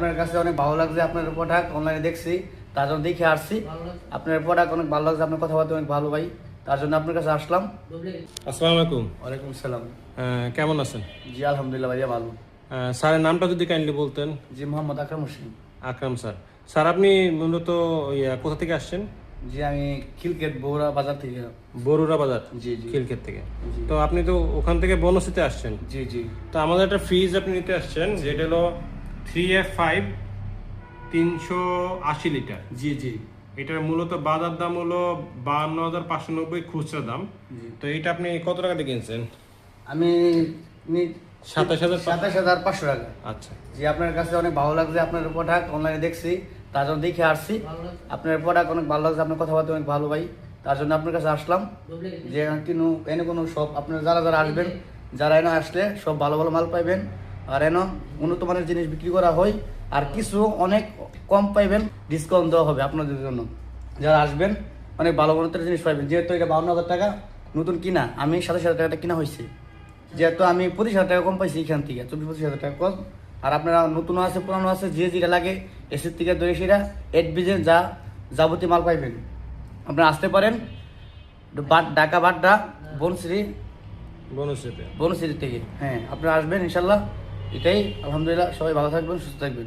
আপনার কাছে অনেক ভালো লাগছে, আপনার প্রোডাক্ট অনলাইনে দেখছি, তার জন্য দেখে আসছি। আপনার প্রোডাক্ট অনেক ভালো লাগছে, আপনার কথাবার্তা অনেক ভালো ভাই, তার জন্য আপনার কাছে আসলাম। আসসালামু আলাইকুম। ওয়ালাইকুম সালাম। কেমন আছেন? জি আলহামদুলিল্লাহ ভাইয়া ভালো। স্যারের নামটা যদি কাইন্ডলি বলতেন। জি মোহাম্মদ আকরাম হোসেন। আকরাম স্যার। স্যার আপনি মূলত কোথা থেকে আসছেন? জি আমি খিলকেট বগুড়া বাজার থেকে। বরুড়া বাজার। জি জি খিলক্ষেত থেকে। জি। তো আপনি তো ওখান থেকে বনশ্রীতে আসছেন। জি জি তো আমাদের একটা ফ্রিজ আপনি নিতে আসছেন, যেটা হলো 3F5 380 লিটার। জি জি এটার মূলত বাজার দাম হলো 52,590 খুচরা দাম। তো এটা আপনি কত টাকা দিয়ে কিনছেন? আমি 27,500 টাকা। আচ্ছা। জি আপনার কাছে অনেক ভালো লাগছে, আপনার প্রোডাক্ট অনলাইনে দেখছি, তার জন্য দেখে আসছি। আপনার প্রোডাক্ট অনেক ভালো লাগছে, আপনার কথাবার্তা অনেক ভালো ভাই, তার জন্য আপনার কাছে আসলাম। যে এনে কোনো সব আপনার যারা যারা আসবেন, যারা এনে আসলে সব ভালো ভালো মাল পাইবেন। আর এনে উন্নত মানের জিনিস বিক্রি করা হয়, আর কিছু অনেক কম পাইবেন, ডিসকাউন্ট দেওয়া হবে আপনাদের জন্য। যারা আসবেন অনেক ভালো মানের জিনিস পাইবেন। যেহেতু এটা 52,000 টাকা নতুন কিনা, আমি 27,000 টাকাটা কিনা হয়েছে, যেহেতু আমি 25,000 টাকা কম পাইছি এখান থেকে, 24-25,000 টাকা কম। আর আপনারা নতুন আছে পুরানো আছে, যে যেটা লাগে এসির থেকে দই সেটা এডবিজে যা যাবতীয় মাল পাইবেন। আপনারা আসতে পারেন ঢাকা বাড্ডা বনশ্রীতে। বনশ্রী থেকে। হ্যাঁ আপনারা আসবেন ইনশাল্লাহ। এটাই, আলহামদুলিল্লাহ, সবাই ভালো থাকবেন, সুস্থ থাকবেন।